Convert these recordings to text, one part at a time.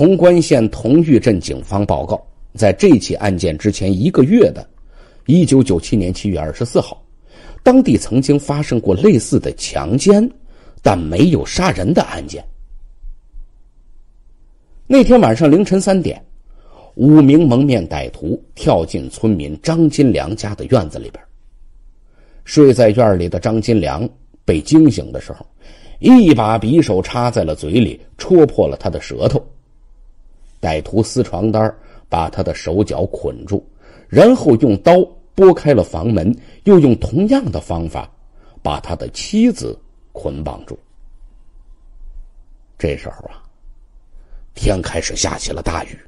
潼关县同玉镇警方报告，在这起案件之前1个月的1997年7月24号，当地曾经发生过类似的强奸但没有杀人的案件。那天晚上凌晨3点，5名蒙面歹徒跳进村民张金良家的院子里边。睡在院里的张金良被惊醒的时候，一把匕首插在了嘴里，戳破了他的舌头。歹徒撕床单，把他的手脚捆住，然后用刀拨开了房门，又用同样的方法把他的妻子捆绑住。这时候啊，天开始下起了大雨，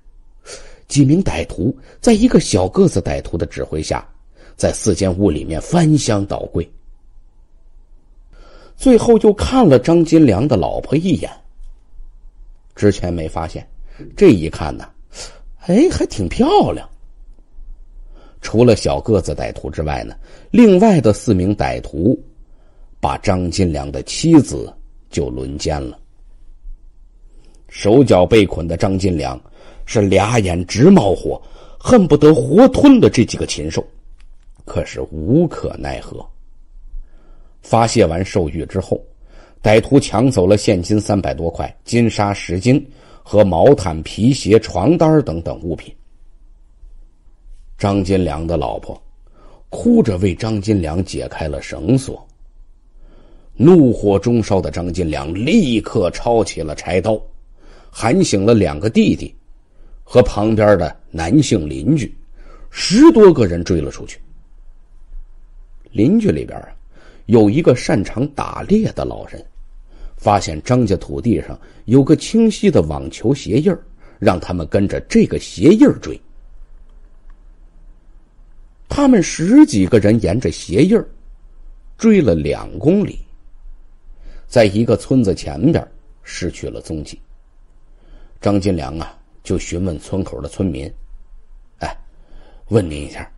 几名歹徒在一个小个子歹徒的指挥下，在4间屋里面翻箱倒柜，最后又看了张金良的老婆一眼。之前没发现，这一看呢，还挺漂亮。除了小个子歹徒之外呢，另外的4名歹徒把张金良的妻子就轮奸了。手脚被捆的张金良是俩眼直冒火，恨不得活吞了这几个禽兽，可是无可奈何。发泄完兽欲之后，歹徒抢走了现金300多块、金沙10斤和毛毯、皮鞋、床单等等物品。张金良的老婆哭着为张金良解开了绳索。怒火中烧的张金良立刻抄起了柴刀，喊醒了2个弟弟和旁边的男性邻居，10多个人追了出去。邻居里边有一个擅长打猎的老人，发现张家土地上有个清晰的网球鞋印，让他们跟着这个鞋印追。他们10几个人沿着鞋印追了2公里，在一个村子前边失去了踪迹。张金良就询问村口的村民，问您一下，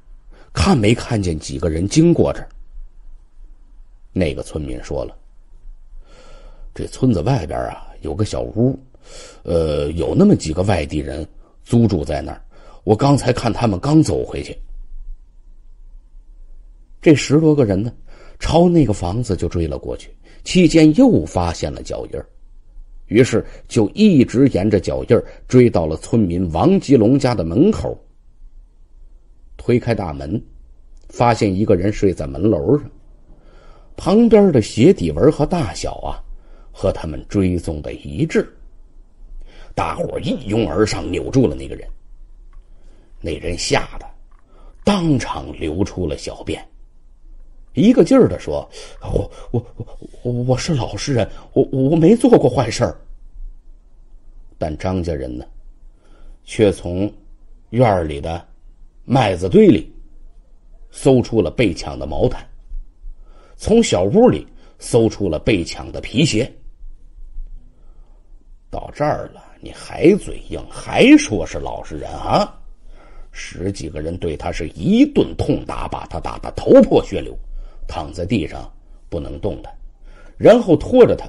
看没看见几个人经过这儿？那个村民说了，这村子外边有个小屋，有那么几个外地人租住在那儿，我刚才看他们刚走回去。这10多个人呢，朝那个房子就追了过去，期间又发现了脚印，于是就一直沿着脚印追到了村民王吉龙家的门口。推开大门，发现一个人睡在门楼上，旁边的鞋底纹和大小和他们追踪的一致。大伙一拥而上，扭住了那个人。那人吓得当场流出了小便，一个劲儿地说：我是老实人，我没做过坏事儿。但张家人呢，却从院里的麦子堆里搜出了被抢的毛毯，从小屋里搜出了被抢的皮鞋。到这儿了，你还嘴硬，还说是老实人啊？10几个人对他是一顿痛打，把他打得头破血流，躺在地上不能动弹，然后拖着他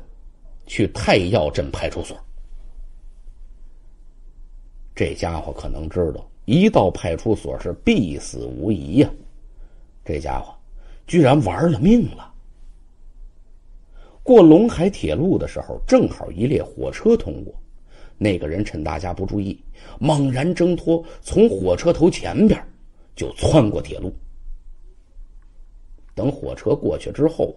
去太药镇派出所。这家伙可能知道一到派出所是必死无疑呀，这家伙居然玩了命了。过陇海铁路的时候，正好一列火车通过，那个人趁大家不注意，猛然挣脱，从火车头前边就窜过铁路。等火车过去之后，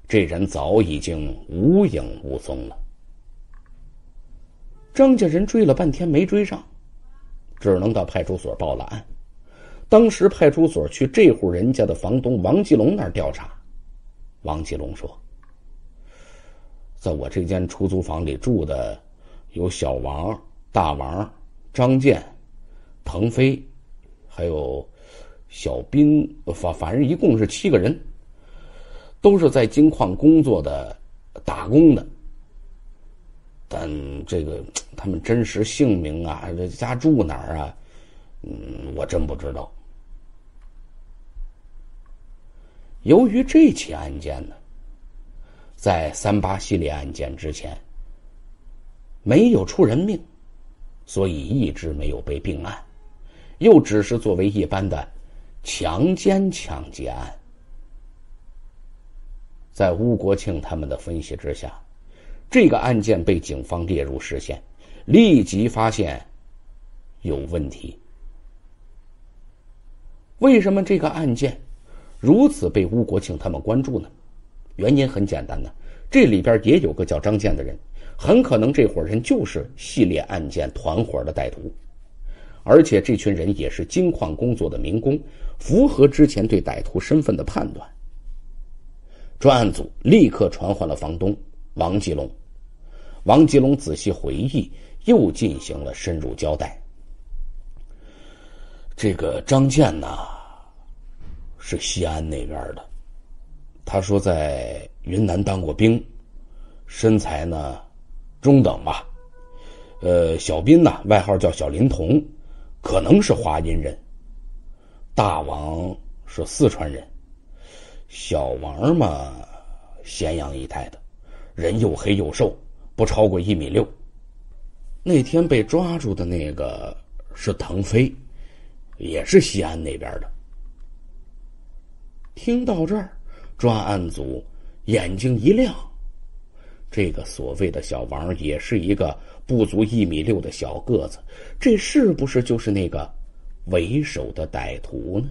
这人早已经无影无踪了。张家人追了半天没追上，只能到派出所报了案。当时派出所去这户人家的房东王继龙那儿调查，王继龙说，在我这间出租房里住的有小王、大王、张健、腾飞，还有小斌，反正一共是7个人，都是在金矿工作的打工的。但这个他们真实姓名这家住哪儿我真不知道。由于这起案件呢，在38系列案件之前没有出人命，所以一直没有被并案，又只是作为一般的强奸抢劫案。在邬国庆他们的分析之下，这个案件被警方列入视线，立即发现有问题。为什么这个案件如此被邬国庆他们关注呢？原因很简单呢，这里边也有个叫张健的人，很可能这伙人就是系列案件团伙的歹徒，而且这群人也是金矿工作的民工，符合之前对歹徒身份的判断。专案组立刻传唤了房东王吉龙，王吉龙仔细回忆，又进行了深入交代。这个张健呢，是西安那边的，他说在云南当过兵，身材呢中等吧。小斌呢外号叫小林童，可能是华阴人。大王是四川人，小王嘛咸阳一带的，人又黑又瘦，不超过1.6米。那天被抓住的那个是腾飞，也是西安那边的。听到这儿，专案组眼睛一亮，这个所谓的小王也是一个不足1.6米的小个子，这是不是就是那个为首的歹徒呢？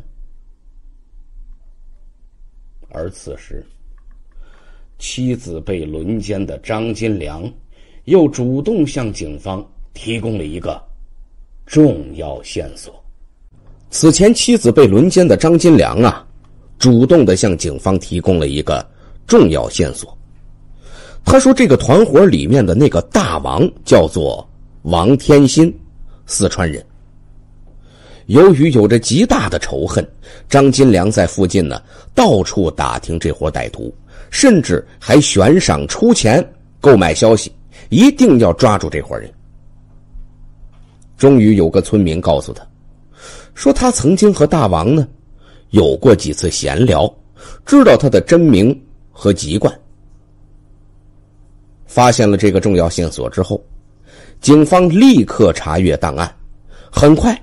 而此时，妻子被轮奸的张金良又主动向警方提供了一个重要线索。此前妻子被轮奸的张金良啊，主动的向警方提供了一个重要线索。他说这个团伙里面的那个大王叫做王天心，四川人。由于有着极大的仇恨，张金良在附近呢到处打听这伙歹徒，甚至还悬赏出钱购买消息，一定要抓住这伙人。终于有个村民告诉他，说他曾经和大王呢有过几次闲聊，知道他的真名和籍贯。发现了这个重要线索之后，警方立刻查阅档案，很快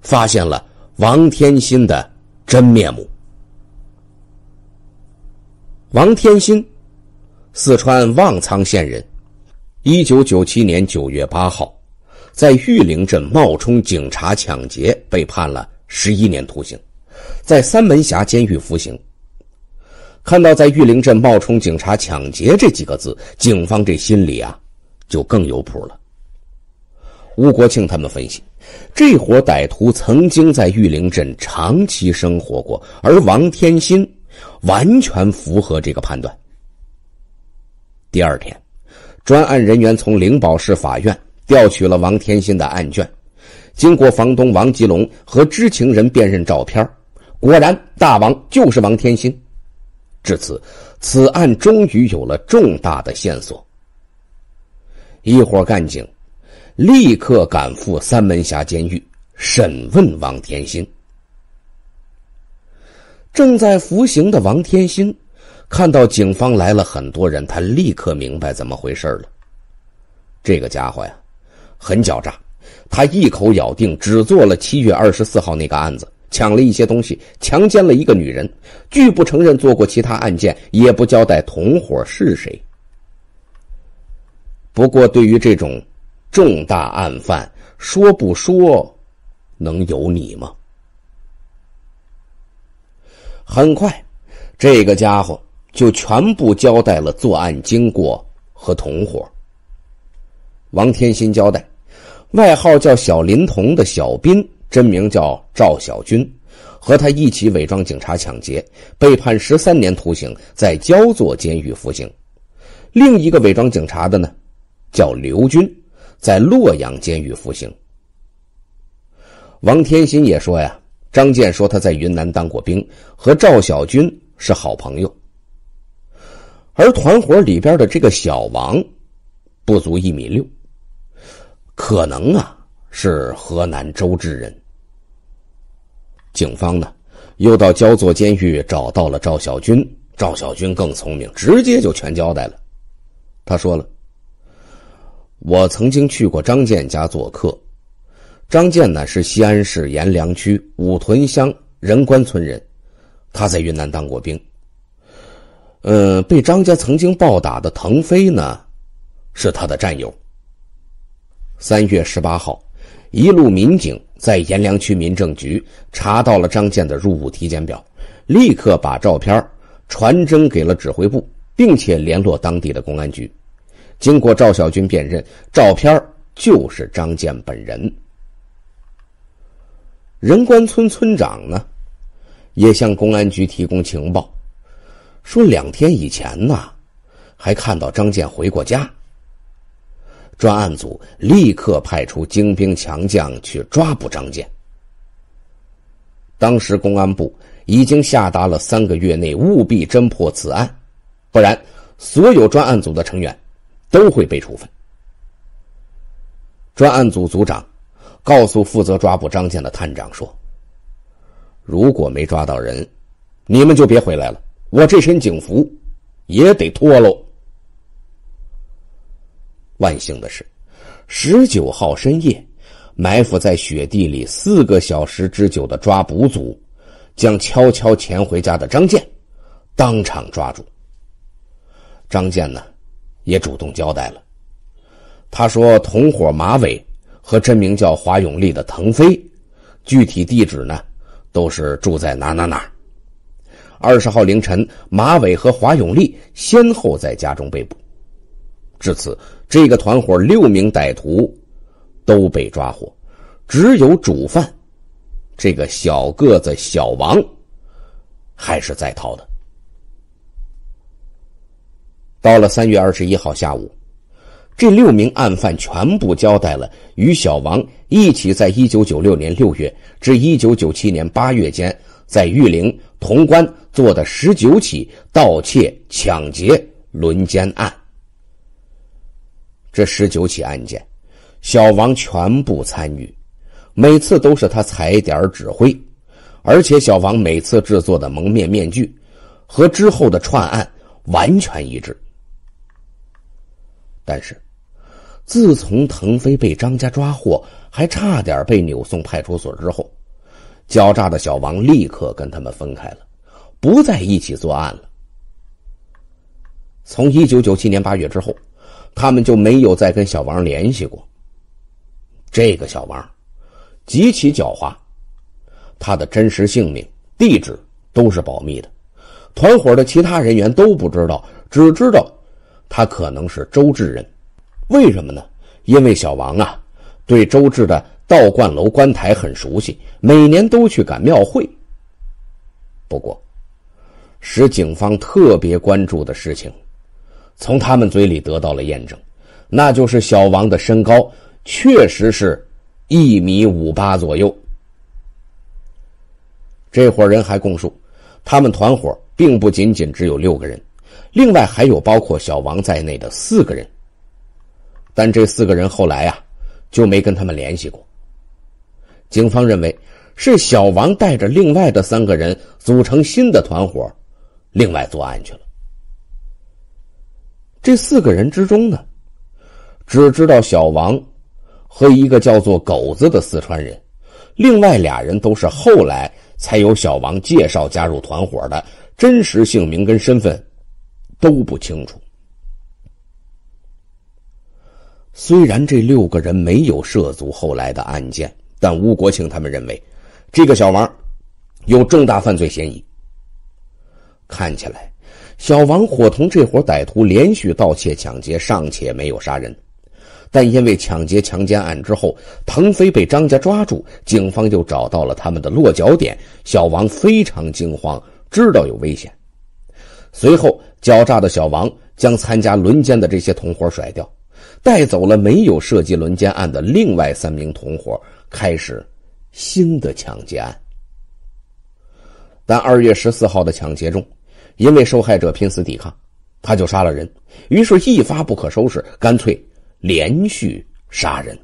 发现了王天心的真面目。王天心，四川望苍县人，1997年9月8号在玉林镇冒充警察抢劫，被判了11年徒刑，在三门峡监狱服刑。看到在玉林镇冒充警察抢劫这几个字，警方这心里啊就更有谱了。邬国庆他们分析，这伙歹徒曾经在玉林镇长期生活过，而王天心完全符合这个判断。第二天，专案人员从灵宝市法院调取了王天心的案卷，经过房东王吉龙和知情人辨认照片，果然大王就是王天心。至此，此案终于有了重大的线索。一伙干警立刻赶赴三门峡监狱审问王天心。正在服刑的王天心看到警方来了很多人，他立刻明白怎么回事了。这个家伙呀很狡诈，他一口咬定只做了7月24号那个案子，抢了一些东西，强奸了一个女人，拒不承认做过其他案件，也不交代同伙是谁。不过对于这种重大案犯，说不说能有你吗？很快，这个家伙就全部交代了作案经过和同伙。王天心交代，外号叫小林童的小斌，真名叫赵小军，和他一起伪装警察抢劫，被判13年徒刑，在焦作监狱服刑。另一个伪装警察的呢，叫刘军，在洛阳监狱服刑。王天心也说呀，张健说他在云南当过兵，和赵小军是好朋友。而团伙里边的这个小王不足1.6米，可能啊是河南周至人。警方呢又到焦作监狱找到了赵小军，赵小军更聪明，直接就全交代了。他说了，我曾经去过张健家做客，张健呢是西安市阎良区五屯乡仁官村人，他在云南当过兵。被张家曾经暴打的腾飞呢是他的战友。3月18号，一路民警在阎良区民政局查到了张健的入伍体检表，立刻把照片传真给了指挥部，并且联络当地的公安局。经过赵小军辨认，照片就是张健本人。仁官村村长呢也向公安局提供情报，说2天以前呢还看到张健回过家。专案组立刻派出精兵强将去抓捕张健。当时公安部已经下达了3个月内务必侦破此案，不然所有专案组的成员都会被处分。专案组组长告诉负责抓捕张健的探长说，如果没抓到人，你们就别回来了，我这身警服也得脱喽。万幸的是，19号深夜，埋伏在雪地里4个小时之久的抓捕组将悄悄潜回家的张健当场抓住。张健呢也主动交代了，他说同伙马伟和真名叫华永利的腾飞，具体地址呢都是住在哪。20号凌晨，马伟和华永利先后在家中被捕。至此，这个团伙6名歹徒都被抓获，只有主犯这个小个子小王还是在逃的。到了3月21号下午，这6名案犯全部交代了与小王一起在1996年6月至1997年8月间在玉林、潼关做的19起盗窃、抢劫、轮奸案。这19起案件，小王全部参与，每次都是他踩点指挥，而且小王每次制作的蒙面面具和之后的串案完全一致。但是自从腾飞被张家抓获，还差点被扭送派出所之后，狡诈的小王立刻跟他们分开了，不在一起作案了。从1997年8月之后，他们就没有再跟小王联系过。这个小王极其狡猾，他的真实姓名、地址都是保密的，团伙的其他人员都不知道，只知道他可能是周至人。为什么呢？因为小王对周至的道观楼观台很熟悉，每年都去赶庙会。不过使警方特别关注的事情从他们嘴里得到了验证，那就是小王的身高确实是1.58米左右。这伙人还供述，他们团伙并不仅仅只有6个人，另外还有包括小王在内的4个人。但这4个人后来就没跟他们联系过。警方认为是小王带着另外的3个人组成新的团伙，另外作案去了。这4个人之中呢，只知道小王和一个叫做狗子的四川人，另外2人都是后来才由小王介绍加入团伙的，真实姓名跟身份都不清楚。虽然这6个人没有涉足后来的案件，但吴国庆他们认为这个小王有重大犯罪嫌疑。看起来小王伙同这伙歹徒连续盗窃抢劫，尚且没有杀人，但因为抢劫强奸案之后，腾飞被张家抓住，警方就找到了他们的落脚点，小王非常惊慌，知道有危险。随后狡诈的小王将参加轮奸的这些同伙甩掉，带走了没有涉及轮奸案的另外3名同伙，开始新的抢劫案。但2月14号的抢劫中，因为受害者拼死抵抗，他就杀了人，于是一发不可收拾，干脆连续杀人。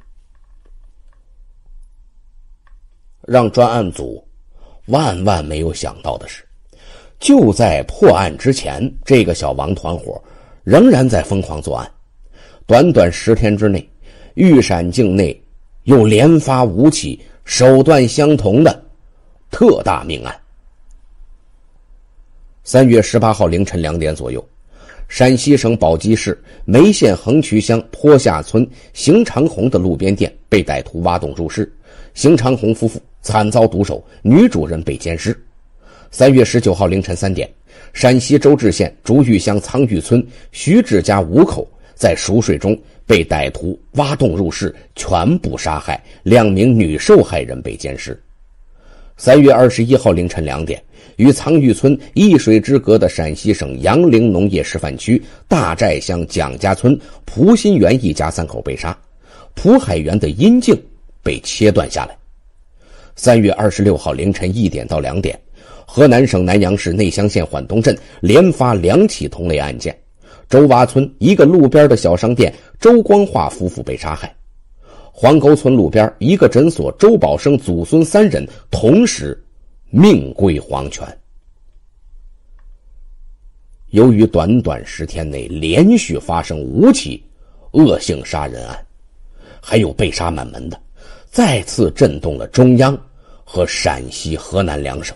让专案组万没有想到的是，就在破案之前，这个小王团伙仍然在疯狂作案。短短10天之内，玉陕境内又连发5起手段相同的特大命案。3月18号凌晨2点左右，陕西省宝鸡市眉县横渠乡坡下村邢长红的路边店被歹徒挖洞入室，邢长红夫妇惨遭毒手，女主人被奸尸。3月19号凌晨3点，陕西周至县竹峪乡苍峪村徐志家5口在熟睡中被歹徒挖洞入室，全部杀害，2名女受害人被奸尸。3月21号凌晨2点，与苍峪村一水之隔的陕西省杨凌农业示范区大寨乡蒋家村蒲新元一家3口被杀，蒲海源的阴茎被切断下来。3月26号凌晨1点到2点，河南省南阳市内乡县缓东镇连发2起同类案件，周洼村一个路边的小商店周光化夫妇被杀害，黄沟村路边一个诊所周宝生祖孙3人同时命归黄泉。由于短短10天内连续发生5起恶性杀人案，还有被杀满门的，再次震动了中央和陕西、河南2省。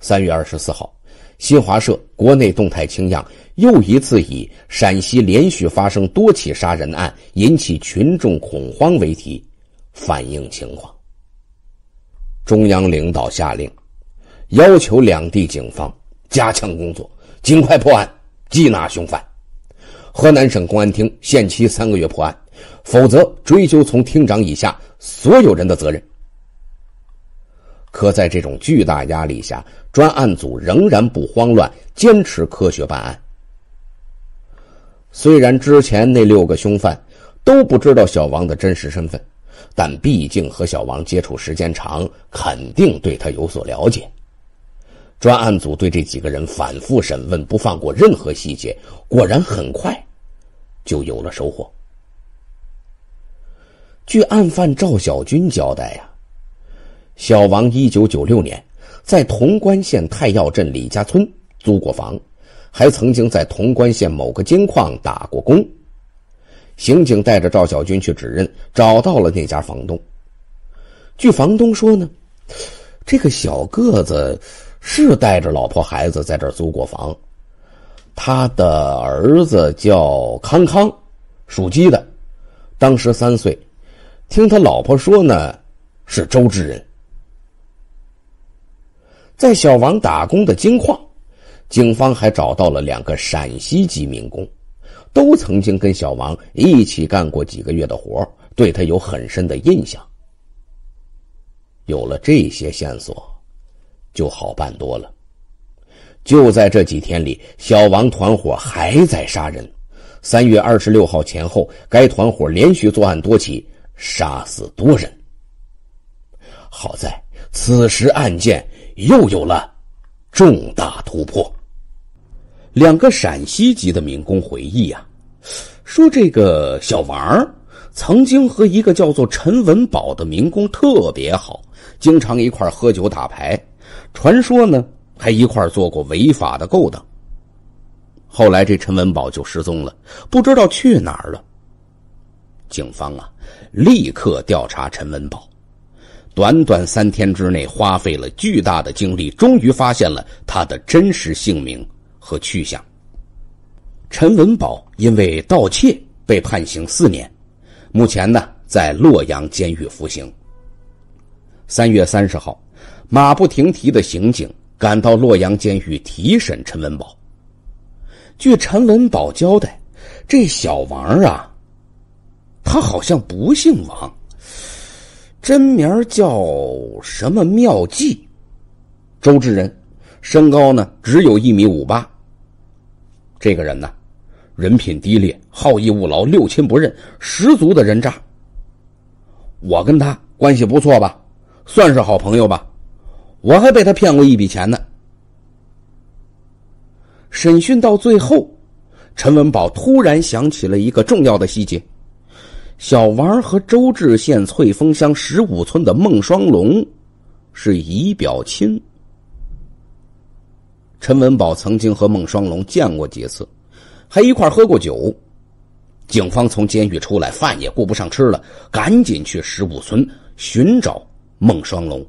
3月24号，新华社国内动态清样又一次以陕西连续发生多起杀人案引起群众恐慌为题反映情况。中央领导下令，要求2地警方加强工作，尽快破案，缉拿凶犯。河南省公安厅限期3个月破案，否则追究从厅长以下所有人的责任。可在这种巨大压力下，专案组仍然不慌乱，坚持科学办案。虽然之前那6个凶犯都不知道小王的真实身份，但毕竟和小王接触时间长，肯定对他有所了解。专案组对这几个人反复审问，不放过任何细节，果然很快就有了收获。据案犯赵小军交代呀，小王1996年在潼关县太药镇李家村租过房，还曾经在潼关县某个金矿打过工。刑警带着赵小军去指认，找到了那家房东。据房东说呢，这个小个子是带着老婆孩子在这儿租过房，他的儿子叫康康，属鸡的，当时3岁，听他老婆说呢，是周至人。在小王打工的金矿，警方还找到了2个陕西籍民工，都曾经跟小王一起干过几个月的活，对他有很深的印象。有了这些线索，就好办多了。就在这几天里，小王团伙还在杀人。3月26号前后，该团伙连续作案多起，杀死多人。好在此时案件又有了重大突破。2个陕西籍的民工回忆啊，说这个小王曾经和一个叫做陈文宝的民工特别好，经常一块喝酒打牌，传说呢还一块做过违法的勾当。后来这陈文宝就失踪了，不知道去哪儿了。警方啊立刻调查陈文宝，短短3天之内花费了巨大的精力，终于发现了他的真实姓名和去向。陈文宝因为盗窃被判刑4年，目前呢在洛阳监狱服刑。3月30号，马不停蹄的刑警赶到洛阳监狱提审陈文宝。据陈文宝交代，这小王啊，他好像不姓王，真名叫什么妙计，周至人，身高呢只有1.58米。这个人呢，人品低劣，好逸恶劳，六亲不认，十足的人渣。我跟他关系不错吧，算是好朋友吧，我还被他骗过一笔钱呢。审讯到最后，陈文宝突然想起了一个重要的细节，小王和周至县翠峰乡15村的孟双龙是姨表亲。陈文宝曾经和孟双龙见过几次，还一块喝过酒。警方从监狱出来，饭也顾不上吃了，赶紧去15村寻找孟双龙。